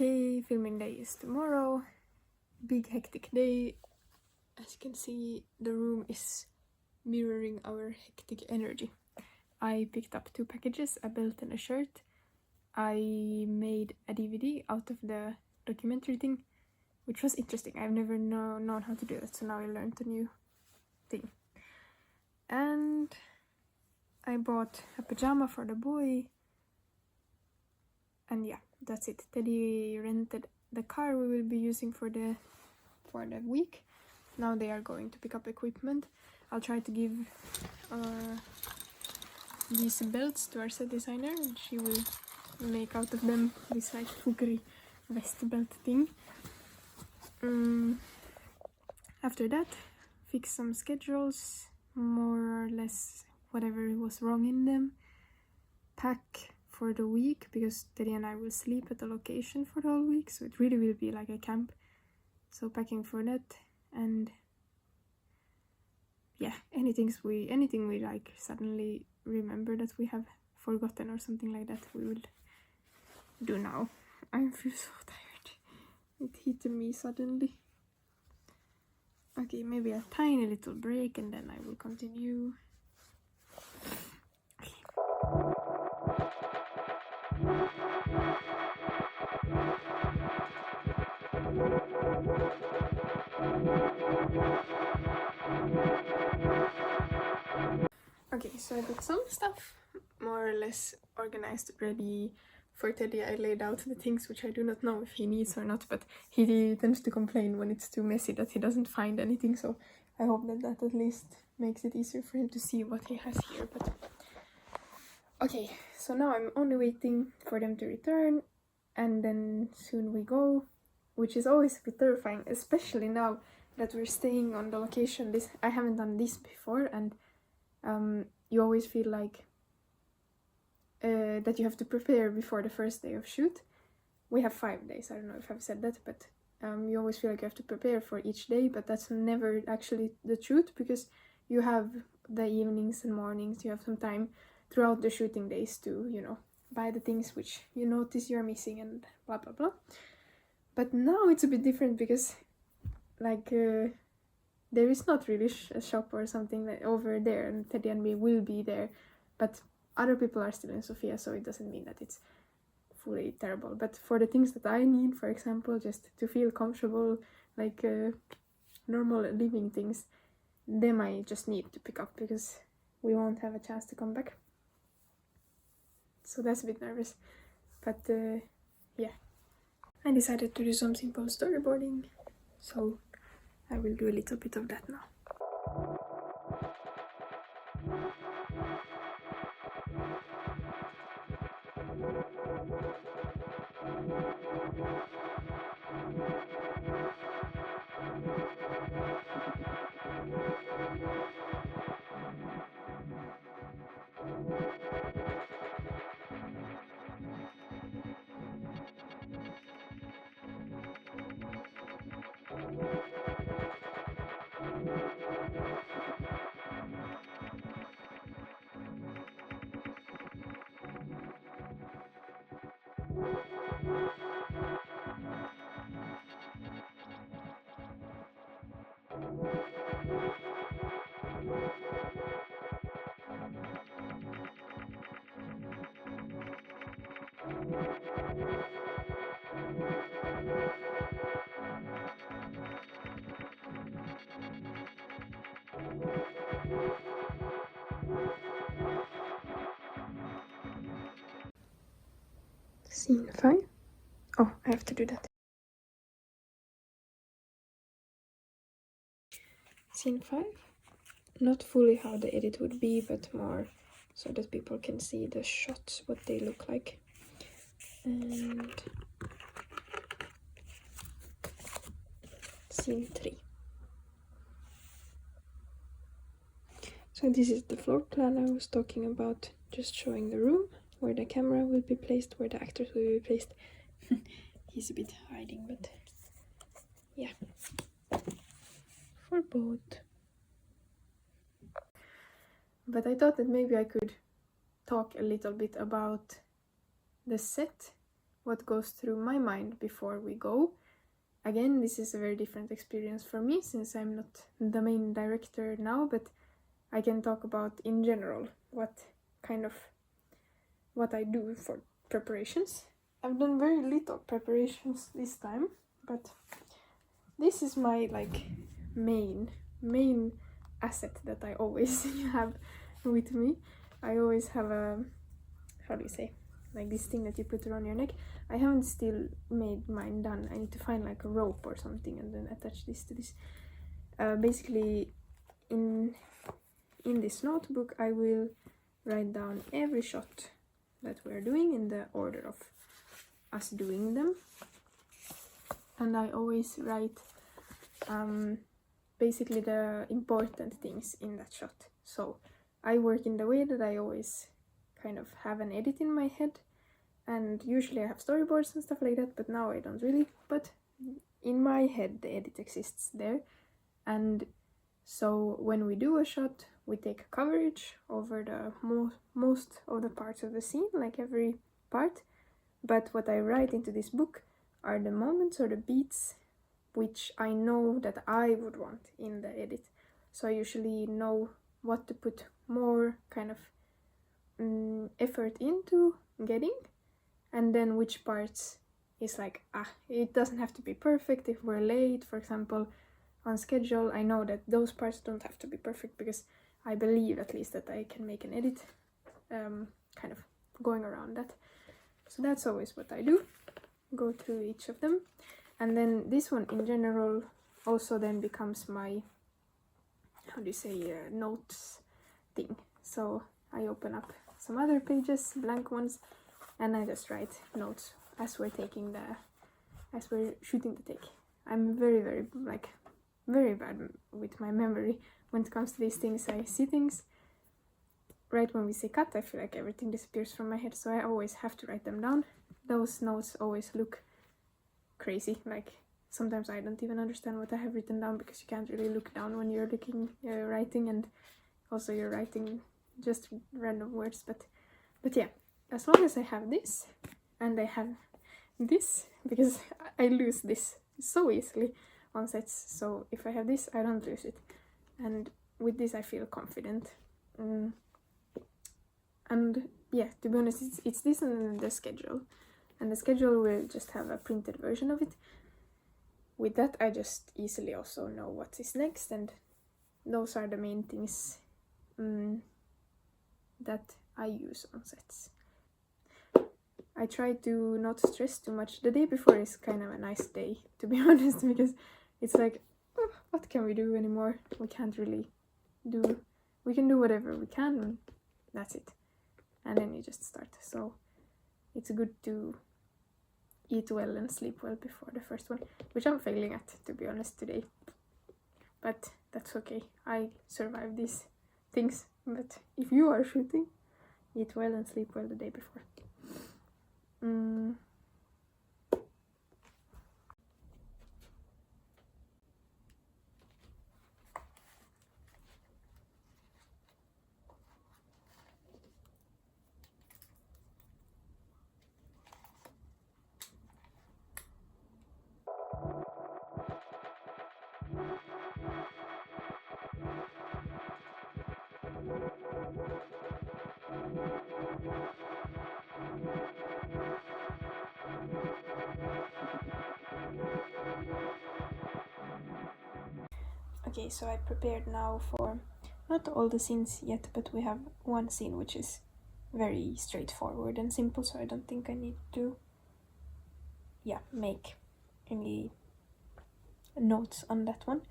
Okay, filming day is tomorrow. Big hectic day. As you can see, the room is mirroring our hectic energy. I picked up 2 packages, a belt and a shirt. I made a DVD out of the documentary thing, which was interesting. I've never known how to do that, so now I learned a new thing. And I bought a pajama for the boy. And yeah, that's it. Teddy rented the car we will be using for the week. Now they are going to pick up equipment. I'll try to give these belts to our set designer, and she will make out of them this like fuggery vest belt thing. After that, fix some schedules, more or less whatever was wrong in them. Pack for the week, because Teddy and I will sleep at the location for the whole week, so it really will be like a camp. So packing for that, and yeah, anything we like suddenly remember that we have forgotten or something like that, we will do now. I feel so tired. It hit me suddenly. Okay, maybe a tiny little break and then I will continue. Okay, so I got some stuff more or less organized, ready for Teddy. I laid out the things which I do not know if he needs or not, but he tends to complain when it's too messy that he doesn't find anything, so I hope that at least makes it easier for him to see what he has here. But okay, so now I'm only waiting for them to return, and then soon we go, which is always a bit terrifying, especially now that we're staying on the location. I haven't done this before, and you always feel like that you have to prepare before the first day of shoot. We have 5 days, I don't know if I've said that, but you always feel like you have to prepare for each day, but that's never actually the truth, because you have the evenings and mornings, you have some time throughout the shooting days to, you know, buy the things which you notice you're missing and blah blah blah. But now it's a bit different, because like there is not really a shop or something like over there, and Teddy and me will be there, but other people are still in Sofia, so it doesn't mean that it's fully terrible. But for the things that I need, for example, just to feel comfortable, like normal living things, them I just need to pick up, because we won't have a chance to come back. So that's a bit nervous, but yeah. I decided to do some simple storyboarding, so I will do a little bit of that now. Scene 5. Oh, I have to do that. Scene 5. Not fully how the edit would be, but more so that people can see the shots, what they look like. And scene 3. So this is the floor plan I was talking about, just showing the room, where the camera will be placed, where the actors will be placed. He's a bit hiding, but yeah, for both. But I thought that maybe I could talk a little bit about the set, what goes through my mind before we go. Again, this is a very different experience for me since I'm not the main director now, but I can talk about in general what I do for preparations. I've done very little preparations this time, but this is my main asset that I always have with me. I always have a, how do you say, like this thing that you put around your neck. I haven't still made mine done. I need to find like a rope or something and then attach this to this. Basically, in this notebook I will write down every shot that we're doing in the order of us doing them, and I always write basically the important things in that shot. So I work in the way that I always kind of have an edit in my head, and usually I have storyboards and stuff like that, but now I don't really. But in my head the edit exists there, and so when we do a shot we take coverage over the most of the parts of the scene, like every part. But what I write into this book are the moments or the beats which I know that I would want in the edit. So I usually know what to put more kind of effort into getting, and then which parts is like, it doesn't have to be perfect. If we're late, for example, on schedule, I know that those parts don't have to be perfect because I believe at least that I can make an edit kind of going around that. So that's always what I do, go through each of them. And then this one in general also then becomes my, how do you say, notes thing. So I open up some other pages, blank ones, and I just write notes as we're shooting the take. I'm very bad with my memory when it comes to these things. I see things right when we say cut, I feel like everything disappears from my head, so I always have to write them down. Those notes always look crazy, like sometimes I don't even understand what I have written down because you can't really look down when you're writing, and also you're writing just random words. But yeah, as long as I have this and I have this, because I lose this so easily on sets, so if I have this I don't lose it, and with this I feel confident. And yeah, to be honest, it's this and the schedule, and the schedule will just have a printed version of it. With that I just easily also know what is next, and those are the main things that I use on sets. I try to not stress too much. The day before is kind of a nice day, to be honest, because it's like, what can we do anymore? We can't really do, we can do whatever we can, and that's it. And then you just start. So it's good to eat well and sleep well before the first one, which I'm failing at, to be honest, today. But that's okay. I survive these things. But if you are shooting, eat well and sleep well the day before. Okay, so I prepared now for not all the scenes yet, but we have one scene which is very straightforward and simple, so I don't think I need to make any notes on that one.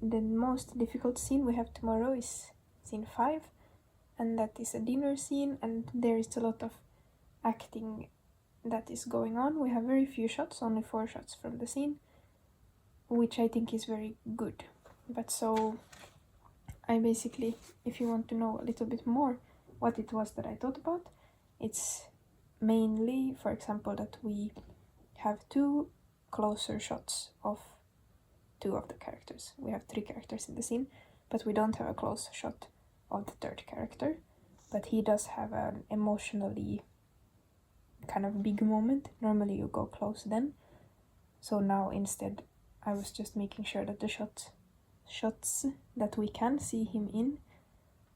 The most difficult scene we have tomorrow is scene 5, and that is a dinner scene, and there is a lot of acting that is going on. We have very few shots, only 4 shots from the scene, which I think is very good. But so I basically, if you want to know a little bit more what it was that I thought about, it's mainly, for example, that we have 2 closer shots of 2 of the characters. We have 3 characters in the scene, but we don't have a close shot of the 3rd character, but he does have an emotionally kind of big moment. Normally you go close then. So now instead I was just making sure that the shots that we can see him in,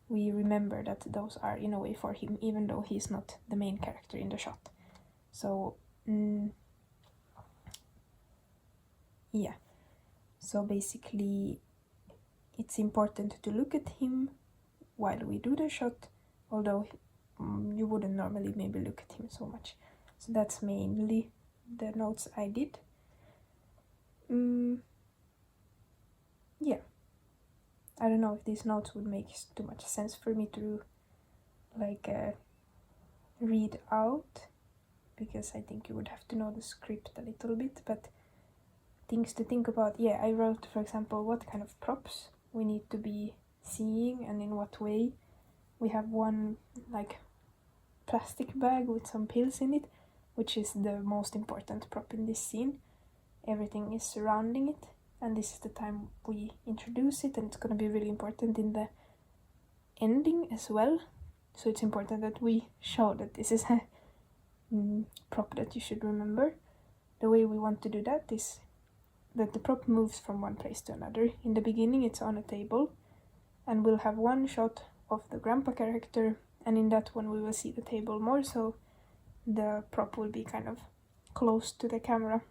we remember that those are in a way for him, even though he's not the main character in the shot. So yeah, so basically it's important to look at him while we do the shot, although you wouldn't normally maybe look at him so much. So that's mainly the notes I did. Yeah, I don't know if these notes would make too much sense for me to like read out, because I think you would have to know the script a little bit, but things to think about. Yeah, I wrote, for example, what kind of props we need to be seeing and in what way. We have one like plastic bag with some pills in it, which is the most important prop in this scene. Everything is surrounding it, and this is the time we introduce it, and it's going to be really important in the ending as well. So it's important that we show that this is a prop that you should remember. The way we want to do that is that the prop moves from one place to another. In the beginning it's on a table, and we'll have one shot of the grandpa character, and in that one we will see the table more, so the prop will be kind of close to the camera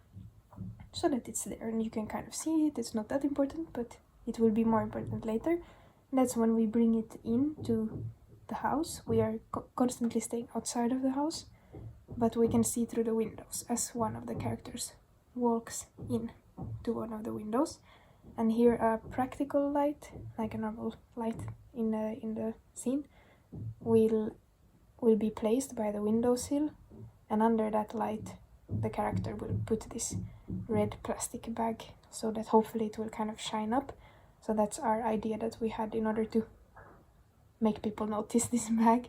so that it's there and you can kind of see it. It's not that important, but it will be more important later. That's when we bring it into the house. We are constantly staying outside of the house, but we can see through the windows as one of the characters walks in to one of the windows. And here a practical light, like a normal light in the scene, will be placed by the windowsill, and under that light the character will put this red plastic bag so that hopefully it will kind of shine up. So that's our idea that we had in order to make people notice this bag.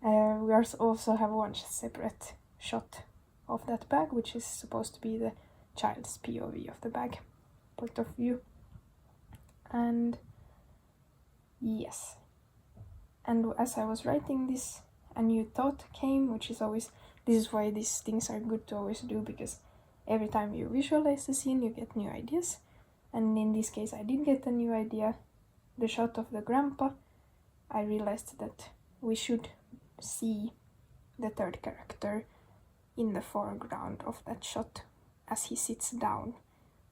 We also have one separate shot of that bag, which is supposed to be the child's POV of the bag, point of view. And yes, and as I was writing this, a new thought came, which is always, this is why these things are good to always do, because every time you visualize the scene you get new ideas. And in this case I did get a new idea. The shot of the grandpa, I realized that we should see the third character in the foreground of that shot. As he sits down,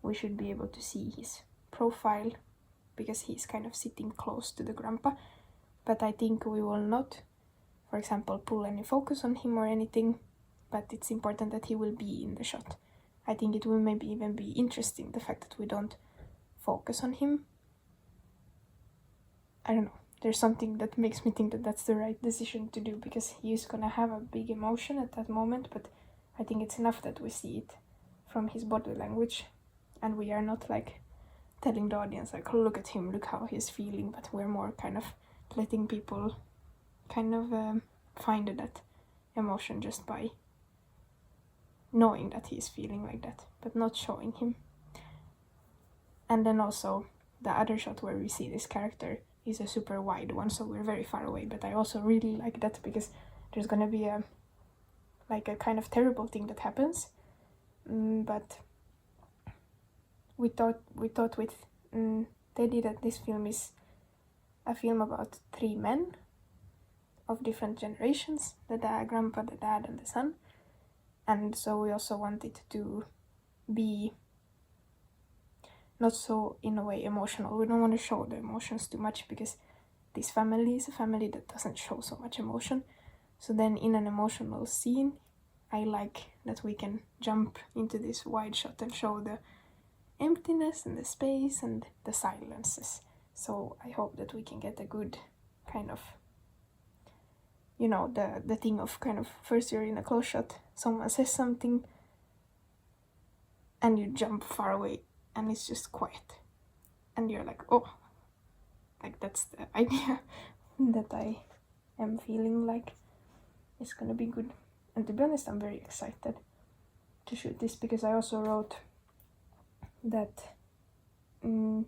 we should be able to see his profile, because he's kind of sitting close to the grandpa. But I think we will not, for example, pull any focus on him or anything, but it's important that he will be in the shot. I think it will maybe even be interesting, the fact that we don't focus on him. I don't know, there's something that makes me think that that's the right decision to do, because he's gonna have a big emotion at that moment, but I think it's enough that we see it from his body language, and we are not like telling the audience like, oh, look at him, look how he's feeling, but we're more kind of letting people kind of find that emotion just by knowing that he's feeling like that, but not showing him. And then also the other shot where we see this character is a super wide one, so we're very far away, but I also really like that, because there's gonna be a kind of terrible thing that happens, but we thought with Teddy that this film is a film about 3 men of different generations, the grandpa, the dad, and the son. And so we also wanted to be not so, in a way, emotional. We don't want to show the emotions too much, because this family is a family that doesn't show so much emotion. So then in an emotional scene, I like that we can jump into this wide shot and show the emptiness and the space and the silences. So I hope that we can get a good kind of, you know, the thing of kind of, first you're in a close shot, someone says something, and you jump far away, and it's just quiet, and you're like, oh, like that's the idea that I am feeling like it's gonna be good. And to be honest, I'm very excited to shoot this, because I also wrote that in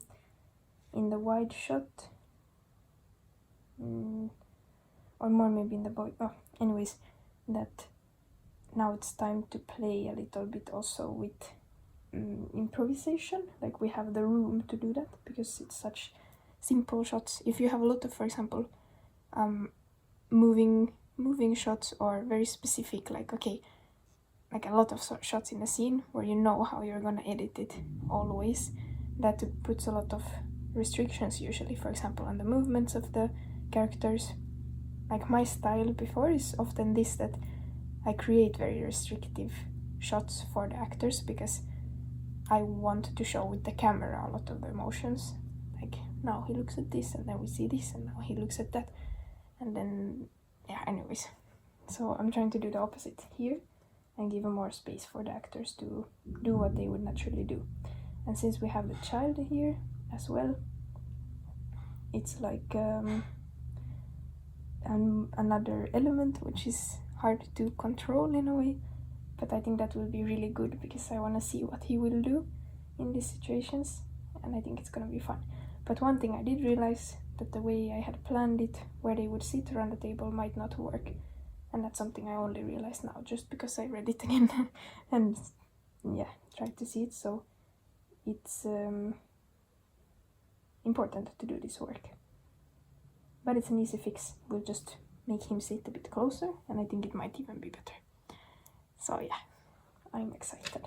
the wide shot, or more maybe in the anyways, that now it's time to play a little bit also with improvisation. Like we have the room to do that because it's such simple shots. If you have a lot of, for example, moving shots or very specific, like okay, like a lot of shots in a scene where you know how you're gonna edit it always, that puts a lot of restrictions usually, for example, on the movements of the characters. Like my style before is often this, that I create very restrictive shots for the actors because I want to show with the camera a lot of the emotions. Like now he looks at this and then we see this and now he looks at that. And then, yeah, anyways. So I'm trying to do the opposite here and give more space for the actors to do what they would naturally do. And since we have the child here as well, it's like another element which is hard to control in a way, but I think that will be really good because I want to see what he will do in these situations, and I think it's gonna be fun. But one thing I did realize, that the way I had planned it, where they would sit around the table, might not work, and that's something I only realized now just because I read it again and yeah, tried to see it. So it's important to do this work, but it's an easy fix. We'll just make him sit a bit closer and I think it might even be better. So yeah, I'm excited.